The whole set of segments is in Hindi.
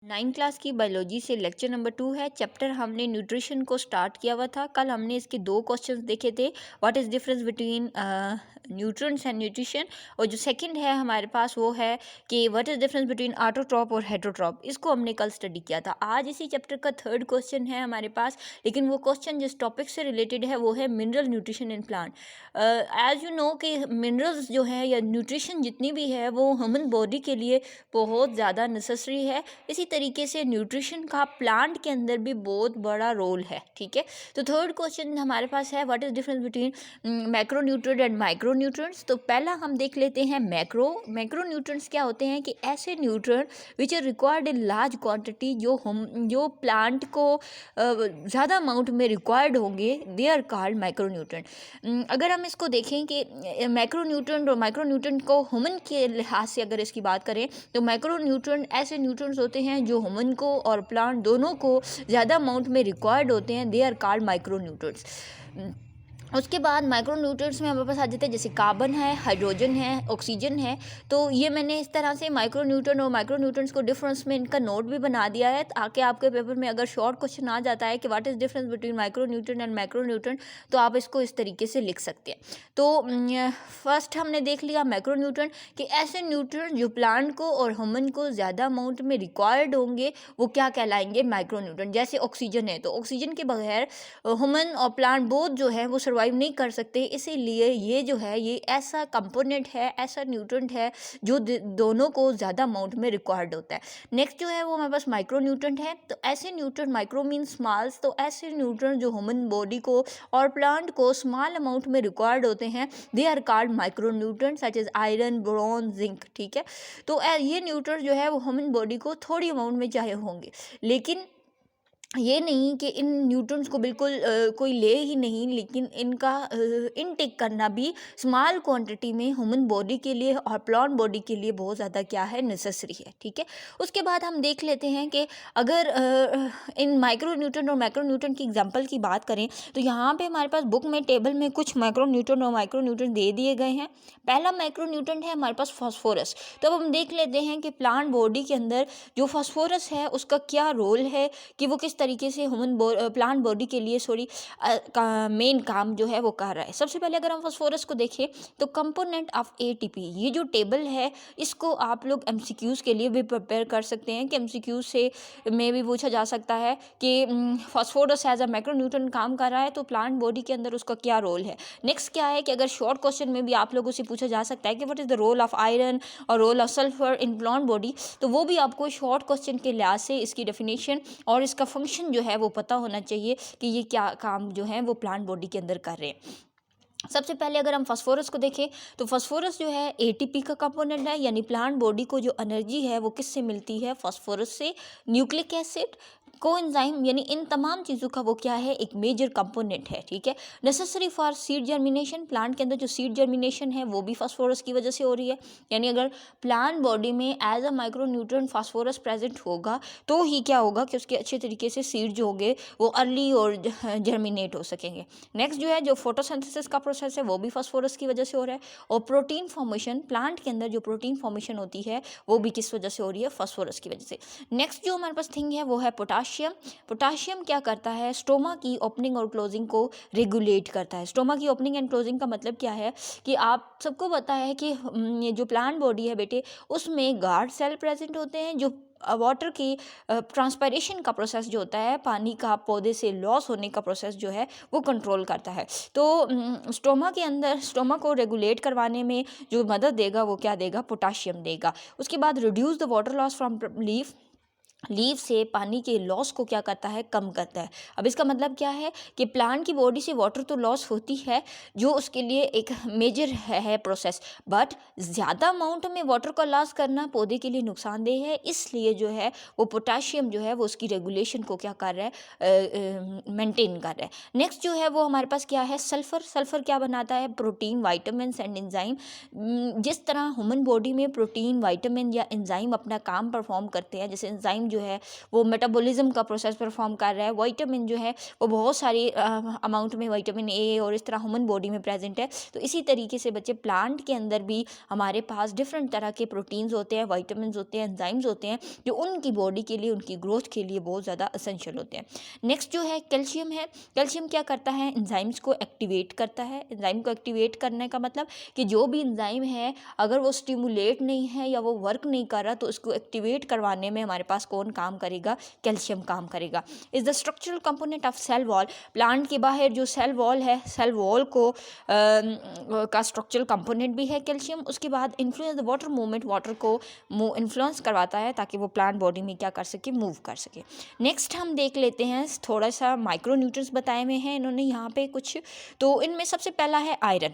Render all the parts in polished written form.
9 क्लास की बायोलॉजी से लेक्चर नंबर 2 है। चैप्टर हमने न्यूट्रिशन को स्टार्ट किया हुआ था। कल हमने इसके 2 क्वेश्चंस देखे थे, what is difference between nutrients and nutrition, और जो सेकंड है हमारे पास वो है कि what is difference between autotroph और हेटरोट्रॉप। इसको हमने कल स्टडी किया था। आज इसी चैप्टर का 3rd क्वेश्चन है हमारे पास, लेकिन वो क्वेश्चन जिस टॉपिक से रिलेटेड है वो है mineral nutrition in plant. As you know कि मिनरल्स जो है या न्यूट्रिशन जितनी भी है वो ह्यूमन बॉडी के लिए बहुत ज़्यादा नेसेसरी है। इसी तरीके से न्यूट्रिशन का प्लांट के अंदर भी बहुत बड़ा रोल है। ठीक है, तो 3rd क्वेश्चन हमारे पास है what is difference between macro nutrient and micro nutrients. तो पहला हम देख लेते हैं मैक्रो न्यूट्रिएंट्स क्या होते हैं कि ऐसे nutrient which are required in large quantity, जो प्लांट को ज़्यादा अमाउंट में रिक्वायर्ड होंगे, they are called micro nutrient. अगर हम इसको देखें कि मैक्रो न्यूट्रिएंट और माइक्रो न्यूट्रिएंट को ह्यूमन के लिहाज से अगर इसकी बात करें तो मैक्रो न्यूट्रिएंट ऐसे न्यूट्रिएंट्स होते हैं जो ह्यूमन को और प्लांट दोनों को ज़्यादा अमाउंट में रिक्वायर्ड होते हैं, they are called micro nutrients. उसके बाद माइक्रो न्यूट्रिएंट्स में हमारे पास आ जाते हैं जैसे कार्बन है, हाइड्रोजन है, ऑक्सीजन है। तो ये मैंने इस तरह से माइक्रो न्यूट्रिएंट और माइक्रो न्यूट्रिएंट्स को डिफरेंस में इनका नोट भी बना दिया है, ताकि आपके पेपर में अगर शॉर्ट क्वेश्चन आ जाता है कि what is difference between micro nutrient and micro nutrient, तो आप इसको इस तरीके से लिख सकते हैं। तो फर्स्ट हमने देख लिया मैक्रो न्यूट्रिएंट कि ऐसे न्यूट्रिएंट जो प्लांट को और ह्यूमन को ज़्यादा अमाउंट में रिक्वायर्ड होंगे वो क्या कहलाएंगे, माइक्रो न्यूट्रिएंट। जैसे ऑक्सीजन है, तो ऑक्सीजन के बगैर ह्यूमन और प्लांट बोथ जो है वो सर्वाइव नहीं कर सकते, इसीलिए ये जो है ये ऐसा कंपोनेंट है, ऐसा न्यूट्रिएंट है जो दोनों को ज़्यादा अमाउंट में रिक्वायर्ड होता है। नेक्स्ट जो है वो हमारे पास माइक्रो न्यूट्रिएंट है। तो ऐसे न्यूट्रिएंट, माइक्रो मीन स्मॉल्स, तो ऐसे न्यूट्रिएंट जो ह्यूमन बॉडी को और प्लांट को स्मॉल अमाउंट में रिक्वायर्ड होते हैं, they are called micro nutrient such as iron, boron, zinc. ठीक है, तो ये न्यूट्रिएंट जो है वो ह्यूमन बॉडी को थोड़ी अमाउंट में चाहिए होंगे, लेकिन ये नहीं कि इन न्यूट्रिएंट्स को बिल्कुल कोई ले ही नहीं, लेकिन इनका इनटेक करना भी स्मॉल क्वांटिटी में ह्यूमन बॉडी के लिए और प्लांट बॉडी के लिए बहुत ज़्यादा क्या है, नेसेसरी है। ठीक है, उसके बाद हम देख लेते हैं कि अगर इन माइक्रो न्यूट्रिएंट और माइक्रो न्यूट्रिएंट की एग्जांपल की बात करें तो यहाँ पे हमारे पास बुक में टेबल में कुछ माइक्रो न्यूट्रिएंट और माइक्रो न्यूट्रिएंट दे दिए गए हैं। पहला माइक्रो न्यूट्रिएंट है हमारे पास फास्फोरस। तो अब हम देख लेते हैं कि प्लांट बॉडी के अंदर जो फास्फोरस है उसका क्या रोल है, कि वो किस तरीके से ह्यूमन प्लांट बॉडी के लिए मेन काम जो है वो कर रहा है। सबसे पहले अगर हम फास्फोरस को देखें तो कंपोनेंट ऑफ एटीपी, ये जो टेबल है इसको आप लोग एमसीक्यूज़ के लिए भी प्रिपेयर कर सकते हैं कि एमसीक्यूज़ से में भी पूछा जा सकता है कि फास्फोरस एज अ मैक्रोन्यूट्रिएंट काम कर रहा है तो प्लांट बॉडी के अंदर उसका क्या रोल है। नेक्स्ट क्या है कि अगर शॉर्ट क्वेश्चन में भी आप लोगों से पूछा जा सकता है कि what is the role of iron और role of sulphur in plant body, तो वो भी आपको शॉर्ट क्वेश्चन के लिहाज से इसकी डेफिनेशन और इसका फंक्शन जो है वो पता होना चाहिए कि ये क्या काम जो है वो प्लांट बॉडी के अंदर कर रहे हैं। सबसे पहले अगर हम फास्फोरस को देखें तो फास्फोरस जो है एटीपी का कंपोनेंट है, यानी प्लांट बॉडी को जो एनर्जी है वो किससे मिलती है, फास्फोरस से। न्यूक्लिक एसिड, कोएंजाइम, यानी इन तमाम चीज़ों का वो क्या है, एक मेजर कंपोनेंट है। ठीक है, necessary for seed germination, plant के अंदर जो सीड जर्मिनेशन है वो भी फास्फोरस की वजह से हो रही है। यानी अगर प्लांट बॉडी में as a micro nutrient phosphorus present होगा तो ही क्या होगा कि उसके अच्छे तरीके से सीड जो होंगे वो अर्ली और जर्मिनेट हो सकेंगे। नेक्स्ट जो है जो फोटोसिंथेसिस का प्रोसेस है वो भी फास्फोरस की वजह से हो रहा है। और प्रोटीन फॉर्मेशन, प्लांट के अंदर जो प्रोटीन फॉर्मेशन होती है वो भी किस वजह से हो रही है, फास्फोरस की वजह से। नेक्स्ट जो हमारे पास थिंग है वो है पोटाशियम। पोटाशियम क्या करता है, स्टोमा की ओपनिंग और क्लोजिंग को रेगुलेट करता है। स्टोमा की ओपनिंग एंड क्लोजिंग का मतलब क्या है कि आप सबको पता है कि ये जो प्लांट बॉडी है बेटे उसमें गार्ड सेल प्रेजेंट होते हैं जो वाटर की ट्रांसपायरेशन का प्रोसेस जो होता है, पानी का पौधे से लॉस होने का प्रोसेस जो है वो कंट्रोल करता है। तो स्टोमा के अंदर स्टोमा को रेगुलेट करवाने में जो मदद देगा वो क्या देगा, पोटाशियम देगा। उसके बाद reduce the water loss from leaf, leave से पानी के लॉस को क्या करता है, कम करता है। अब इसका मतलब क्या है कि प्लांट की बॉडी से वाटर तो लॉस होती है जो उसके लिए एक मेजर है प्रोसेस, बट ज़्यादा अमाउंट में वाटर का लॉस करना पौधे के लिए नुकसानदेह है, इसलिए जो है वो पोटाशियम जो है वो उसकी रेगुलेशन को क्या कर रहा है, मेंटेन कर रहा है। नेक्स्ट जो है वो हमारे पास क्या है, सल्फ़र। सल्फ़र क्या बनाता है, प्रोटीन, वाइटामिन एंड एंजाइम। जिस तरह ह्यूमन बॉडी में प्रोटीन, वाइटामिन या एंजाइम अपना काम परफॉर्म करते हैं, जैसे एंजाइम जो है वो मेटाबॉलिज्म का प्रोसेस परफॉर्म कर रहा है। विटामिन जो है वो बहुत सारी अमाउंट में विटामिन ए और इस तरह ह्यूमन बॉडी में प्रेजेंट है। तो इसी तरीके से बच्चे प्लांट के अंदर भी हमारे पास डिफरेंट तरह के प्रोटीन्स होते हैं, विटामिन होते हैं, एंजाइम्स होते हैं जो उनकी बॉडी के लिए, उनकी ग्रोथ के लिए बहुत ज़्यादा असेंशियल होते हैं। नेक्स्ट जो है कैल्शियम है। कैल्शियम क्या करता है? एंजाइम्स को एक्टिवेट करता है। एंजाइम को एक्टिवेट करने का मतलब कि जो भी एंजाइम है अगर वो स्टिमुलेट नहीं है या वो वर्क नहीं कर रहा तो उसको एक्टिवेट करवाने में हमारे पास कौन काम करेगा? कैल्शियम काम करेगा। Is the structural component of cell wall. Plant के बाहर जो सेल वॉल है, सेल वॉल को का स्ट्रक्चरल कंपोनेंट भी है कैल्शियम। उसके बाद influence the water movement, water को इन्फ्लुएंस करवाता है ताकि वो प्लांट बॉडी में क्या कर सके? मूव कर सके। नेक्स्ट हम देख लेते हैं, थोड़ा सा माइक्रो न्यूट्रिएंट्स बताए हुए हैं इन्होंने यहाँ पे कुछ। तो इनमें सबसे पहला है आयरन।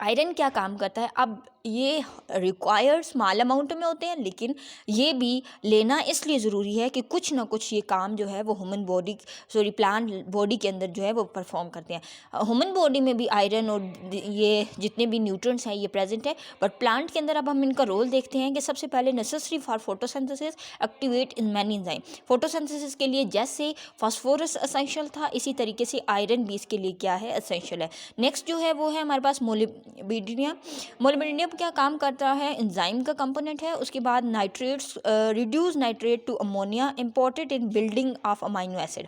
आयरन क्या काम करता है? अब ये रिक्वायर्ड स्मॉल अमाउंट में होते हैं लेकिन ये भी लेना इसलिए ज़रूरी है कि कुछ ना कुछ ये काम जो है वो ह्यूमन बॉडी प्लांट बॉडी के अंदर जो है वो परफॉर्म करते हैं। ह्यूमन बॉडी में भी आयरन और ये जितने भी न्यूट्रिएंट्स हैं ये प्रेजेंट है, बट प्लांट के अंदर अब हम इनका रोल देखते हैं कि सबसे पहले necessary for photosynthesis, activate in many enzyme. Photosynthesis के लिए जैसे फास्फोरस एसेंशियल था, इसी तरीके से आयरन भी इसके लिए क्या है? एसेंशियल है। नेक्स्ट जो है वो है हमारे पास मोलिब्डेनम। मोलिब्डेनम क्या काम करता है? एंजाइम का कंपोनेंट है। उसके बाद nitrates, reduce nitrate to ammonia important in building of amino acid.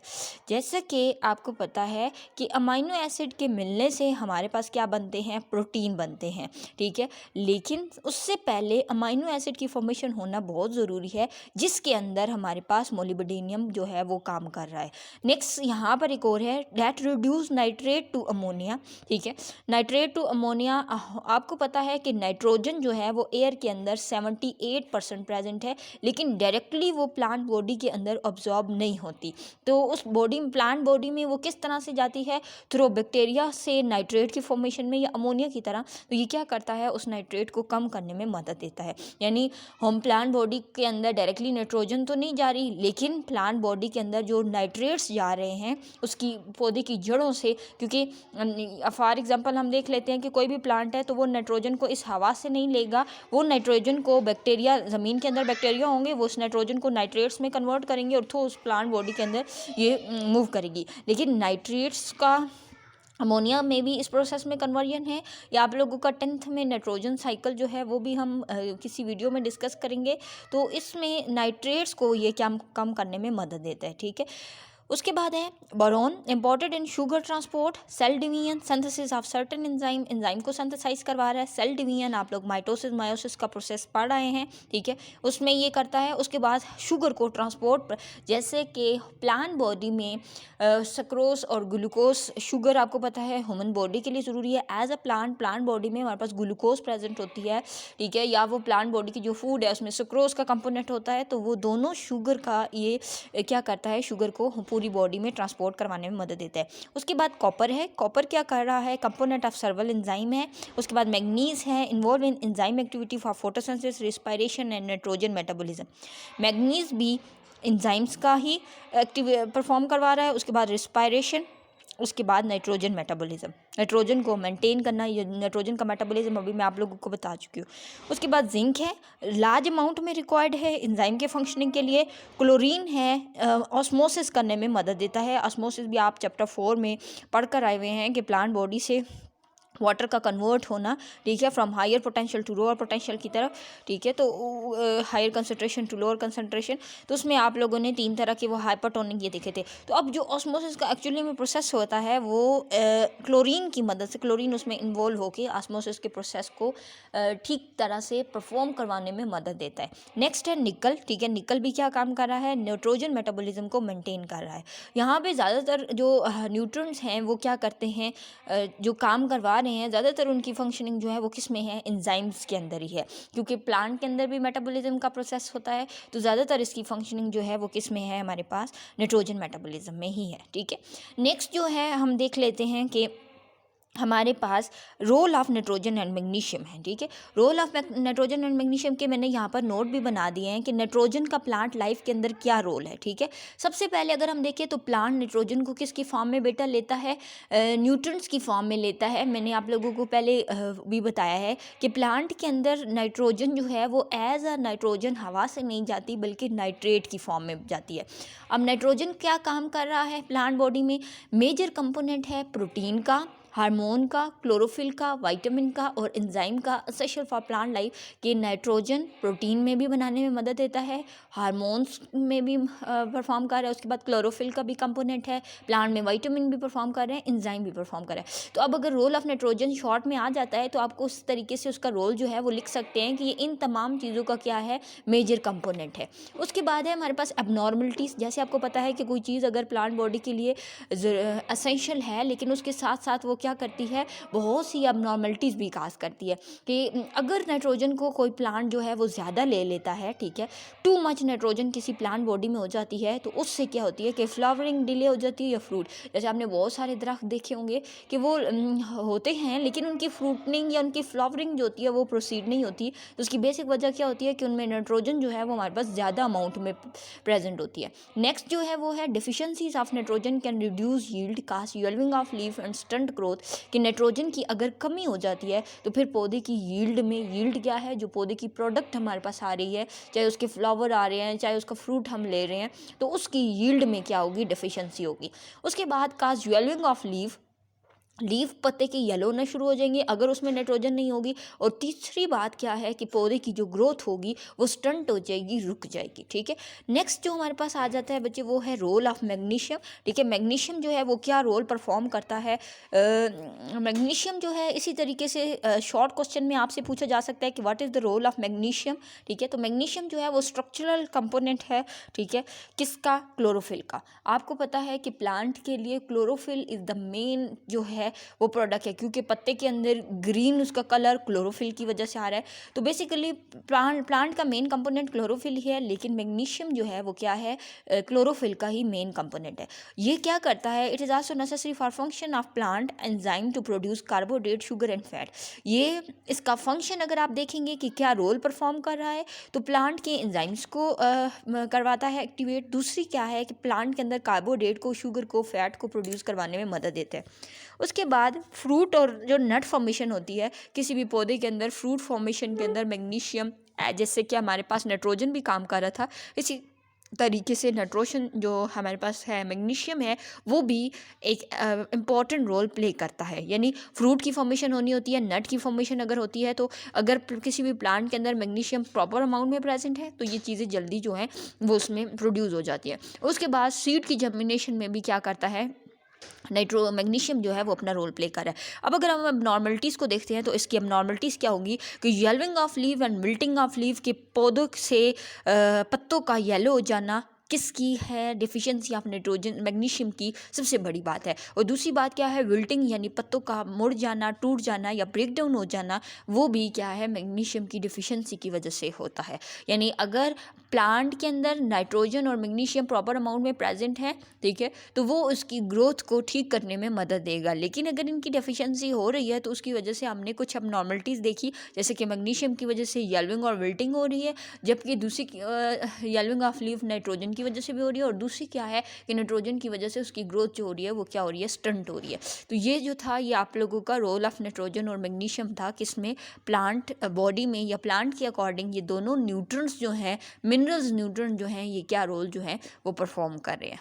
जैसे कि आपको पता है कि अमाइनो एसिड के मिलने से हमारे पास क्या बनते हैं? प्रोटीन बनते हैं, ठीक है। लेकिन उससे पहले अमाइनो एसिड की फॉर्मेशन होना बहुत ज़रूरी है, जिसके अंदर हमारे पास मोलिब्डेनम जो है वो काम कर रहा है। नेक्स्ट यहाँ पर एक और है, that reduce nitrate to ammonia, ठीक है। नाइट्रेट टू अमोनिया, आपको पता है कि नाइट्रोजन जो है वो एयर के अंदर 78% प्रेजेंट है, लेकिन डायरेक्टली वो प्लांट बॉडी के अंदर ऑब्जॉर्ब नहीं होती। तो उस बॉडी प्लांट बॉडी में वो किस तरह से जाती है? थ्रू बैक्टीरिया से नाइट्रेट की फॉर्मेशन में या अमोनिया की तरह। तो ये क्या करता है? उस नाइट्रेट को कम करने में मदद देता है। यानी हम प्लांट बॉडी के अंदर डायरेक्टली नाइट्रोजन तो नहीं जा रही, लेकिन प्लांट बॉडी के अंदर जो नाइट्रेट्स जा रहे हैं उसकी पौधे की जड़ों से, क्योंकि फॉर एग्जांपल हम देख लेते हैं कि कोई भी प्लांट है तो वो नाइट्रोजन को इस हवा से नहीं लेगा, वो नाइट्रोजन को बैक्टीरिया, ज़मीन के अंदर बैक्टीरिया होंगे, वो उस नाइट्रोजन को नाइट्रेट्स में कन्वर्ट करेंगे और तो उस प्लांट बॉडी के अंदर ये मूव करेगी। लेकिन नाइट्रेट्स का अमोनिया में भी इस प्रोसेस में कन्वर्जन है, या आप लोगों का 10th में नाइट्रोजन साइकिल जो है वो भी हम किसी वीडियो में डिस्कस करेंगे। तो इसमें नाइट्रेट्स को ये क्या कम करने में मदद देता है, ठीक है। उसके बाद है boron, important in sugar transport, cell division, synthesis of certain enzyme, enzyme को सिंथेसाइज करवा रहा है। सेल डिवीजन आप लोग माइटोसिस मायोसिस का प्रोसेस पढ़ रहे हैं, ठीक है, उसमें ये करता है। उसके बाद शुगर को ट्रांसपोर्ट, जैसे कि प्लांट बॉडी में सक्रोज और ग्लूकोज, शुगर आपको पता है ह्यूमन बॉडी के लिए ज़रूरी है। एज अ प्लांट बॉडी में हमारे पास ग्लूकोज प्रेजेंट होती है, ठीक है, या वो प्लांट बॉडी की जो फूड है उसमें सक्रोज का कंपोनेंट होता है। तो वो दोनों शुगर का ये क्या करता है? शुगर को पूरी बॉडी में ट्रांसपोर्ट करवाने में मदद देता है। उसके बाद कॉपर है। कॉपर क्या कर रहा है? कंपोनेंट ऑफ सर्वल एंजाइम है। उसके बाद मैग्नीज है, involve in enzyme activity for photosynthesis, respiration and nitrogen metabolism. Manganese भी एंजाइम्स का ही परफॉर्म करवा रहा है। उसके बाद रिस्पायरेशन, उसके बाद नाइट्रोजन मेटाबॉलिज्म, नाइट्रोजन को मेंटेन करना, ये नाइट्रोजन का मेटाबॉलिज्म अभी मैं आप लोगों को बता चुकी हूँ। उसके बाद जिंक है, लार्ज अमाउंट में रिक्वायर्ड है एंजाइम के फंक्शनिंग के लिए। क्लोरीन है, ऑस्मोसिस करने में मदद देता है। ऑस्मोसिस भी आप चैप्टर 4 में पढ़ कर आए हुए हैं कि प्लांट बॉडी से वाटर का कन्वर्ट होना, ठीक है, from higher potential to lower potential की तरफ, ठीक है। तो higher concentration to lower concentration, तो उसमें आप लोगों ने 3 तरह के वो हाइपरटोनिक ये देखे थे। तो अब जो ऑस्मोसिस का एक्चुअली में प्रोसेस होता है वो क्लोरीन की मदद से, क्लोरीन उसमें इन्वॉल्व होकर ऑस्मोसिस के प्रोसेस को ठीक तरह से परफॉर्म करवाने में मदद देता है। नेक्स्ट है निकल, ठीक है, निकल भी क्या काम कर रहा है? नाइट्रोजन मेटाबॉलिज्म को मेंटेन कर रहा है। यहाँ पे ज़्यादातर जो न्यूट्रिएंट्स हैं वो क्या करते हैं, जो काम करवा रहे हैं, ज़्यादातर उनकी फंक्शनिंग जो है वो किस में है? एंजाइम्स के अंदर ही है, क्योंकि प्लांट के अंदर भी मेटाबॉलिज्म का प्रोसेस होता है। तो ज़्यादातर इसकी फंक्शनिंग जो है वो किस में है? हमारे पास नाइट्रोजन मेटाबॉलिज्म में ही है, ठीक है। नेक्स्ट जो है हम देख लेते हैं कि हमारे पास role of nitrogen and magnesium है। ठीक है, role of nitrogen and magnesium के मैंने यहाँ पर नोट भी बना दिए हैं कि नाइट्रोजन का प्लांट लाइफ के अंदर क्या रोल है। ठीक है, सबसे पहले अगर हम देखें तो प्लांट नाइट्रोजन को किसकी फॉर्म में बेटा लेता है, न्यूट्रंस की फॉर्म में लेता है। मैंने आप लोगों को पहले भी बताया है कि प्लांट के अंदर नाइट्रोजन जो है वो एज अ नाइट्रोजन हवा से नहीं जाती बल्कि नाइट्रेट की फॉर्म में जाती है। अब नाइट्रोजन क्या काम कर रहा है प्लांट बॉडी में, मेजर कंपोनेंट है प्रोटीन का, हार्मोन का, क्लोरोफिल का, विटामिन का और एंजाइम का, एसेंशियल फॉर प्लांट लाइफ। कि नाइट्रोजन प्रोटीन में भी बनाने में मदद देता है, हार्मोन्स में भी परफॉर्म कर रहा है, उसके बाद क्लोरोफिल का भी कंपोनेंट है, प्लांट में विटामिन भी परफॉर्म कर रहे हैं, एंजाइम भी परफॉर्म कर रहा है। तो अब अगर रोल ऑफ नाइट्रोजन शॉर्ट में आ जाता है तो आपको उस तरीके से उसका रोल जो है वो लिख सकते हैं कि ये इन तमाम चीज़ों का क्या है, मेजर कंपोनेंट है। उसके बाद है हमारे पास एबनॉर्मलिटीज़। जैसे आपको पता है कि कोई चीज़ अगर प्लांट बॉडी के लिए असेंशियल है लेकिन उसके साथ साथ वो क्या करती है, बहुत सी अबनॉर्मलिटीज़ भी काज करती है। कि अगर नाइट्रोजन को कोई प्लांट जो है वो ज़्यादा ले लेता है, ठीक है, टू मच नाइट्रोजन किसी प्लांट बॉडी में हो जाती है तो उससे क्या होती है कि फ्लावरिंग डिले हो जाती है या फ्रूट। जैसे आपने बहुत सारे दरख्त देखे होंगे कि वो होते हैं लेकिन उनकी फ्रूटनिंग या उनकी फ्लावरिंग जो होती है वो प्रोसीड नहीं होती। तो उसकी बेसिक वजह क्या होती है कि उनमें नाइट्रोजन जो है वो हमारे पास ज़्यादा अमाउंट में प्रेजेंट होती है। नेक्स्ट जो है वो है deficiencies of nitrogen can reduce yield, cause yellowing of leaf and stunt growth. कि नाइट्रोजन की अगर कमी हो जाती है तो फिर पौधे की यील्ड में, यील्ड क्या है, जो पौधे की प्रोडक्ट हमारे पास आ रही है, चाहे उसके फ्लावर आ रहे हैं चाहे उसका फ्रूट हम ले रहे हैं, तो उसकी यील्ड में क्या होगी, डिफिशिएंसी होगी। उसके बाद काज येल्विंग ऑफ लीफ पत्ते की येलो होना शुरू हो जाएंगे अगर उसमें नाइट्रोजन नहीं होगी। और तीसरी बात क्या है कि पौधे की जो ग्रोथ होगी वो स्टंट हो जाएगी, रुक जाएगी। ठीक है, नेक्स्ट जो हमारे पास आ जाता है बच्चे वो है रोल ऑफ मैग्नीशियम। ठीक है, मैग्नीशियम जो है वो क्या रोल परफॉर्म करता है, मैग्नीशियम जो है इसी तरीके से शॉर्ट क्वेश्चन में आपसे पूछा जा सकता है कि what is the role of magnesium. ठीक है, तो मैग्नीशियम जो है वो स्ट्रक्चरल कंपोनेंट है। ठीक है, किसका, क्लोरोफिल का। आपको पता है कि प्लांट के लिए क्लोरोफिल इज़ द मेन जो है वो प्रोडक्ट है, क्योंकि पत्ते के अंदर ग्रीन उसका कलर क्लोरोफिल की वजह से आ रहा है। तो बेसिकली प्लांट का मेन कंपोनेंट क्लोरोफिल ही है, लेकिन मैग्नीशियम जो है वो क्या है, क्लोरोफिल का ही मेन कंपोनेंट है। ये क्या करता है, it is also necessary for function of plant enzyme to produce carbohydrate, sugar and fat. ये इसका फंक्शन अगर आप देखेंगे कि क्या रोल परफॉर्म कर रहा है, तो प्लांट के एंजाइम्स को करवाता है एक्टिवेट। दूसरी क्या है कि प्लांट के अंदर कार्बोहाइड्रेट को, शुगर को, फैट को प्रोड्यूस करवाने में मदद देता है। उसके बाद फ्रूट और जो नट फॉर्मेशन होती है किसी भी पौधे के अंदर, फ्रूट फॉर्मेशन के अंदर मैग्नीशियम, जैसे कि हमारे पास नाइट्रोजन भी काम कर रहा था, इसी तरीके से नाइट्रोजन जो हमारे पास है, मैग्नीशियम है, वो भी एक इम्पॉर्टेंट रोल प्ले करता है। यानी फ्रूट की फॉर्मेशन होनी होती है, नट की फॉर्मेशन अगर होती है, तो अगर किसी भी प्लांट के अंदर मैग्नीशियम प्रॉपर अमाउंट में प्रेजेंट है तो ये चीज़ें जल्दी जो हैं वो उसमें प्रोड्यूस हो जाती है। उसके बाद सीड की जर्मिनेशन में भी क्या करता है, मैग्नीशियम जो है वो अपना रोल प्ले कर रहा है। अब अगर हम नॉर्मलिटीज़ को देखते हैं तो इसकी अब नॉर्मलिटीज़ क्या होगी कि yellowing of leave and wilting of leave, के पौधों से पत्तों का येलो हो जाना किसकी है, डिफिशिएंसी ऑफ नाइट्रोजन, मैग्नीशियम की सबसे बड़ी बात है। और दूसरी बात क्या है, विल्टिंग यानी पत्तों का मुड़ जाना, टूट जाना या ब्रेक डाउन हो जाना, वो भी क्या है, मैग्नीशियम की डिफिशिएंसी की वजह से होता है। यानी अगर प्लांट के अंदर नाइट्रोजन और मैग्नीशियम प्रॉपर अमाउंट में प्रेजेंट है, ठीक है, तो वो उसकी ग्रोथ को ठीक करने में मदद देगा। लेकिन अगर इनकी डेफिशिएंसी हो रही है तो उसकी वजह से हमने कुछ अब नॉर्मलिटीज़ देखी, जैसे कि मैग्नीशियम की वजह से येल्विंग और विल्टिंग हो रही है, जबकि दूसरी येल्विंग ऑफ लीफ नाइट्रोजन की वजह से भी हो रही है, और दूसरी क्या है कि नाइट्रोजन की वजह से उसकी ग्रोथ जो हो रही है वो क्या हो रही है, स्टंट हो रही है। तो ये जो था ये आप लोगों का रोल ऑफ नाइट्रोजन और मैग्नीशियम था, किसमें, प्लांट बॉडी में या प्लांट के अकॉर्डिंग ये दोनों न्यूट्रंट्स जो हैं, मिनरल्स न्यूट्रंट जो हैं, ये क्या रोल जो है वो परफॉर्म कर रहे हैं।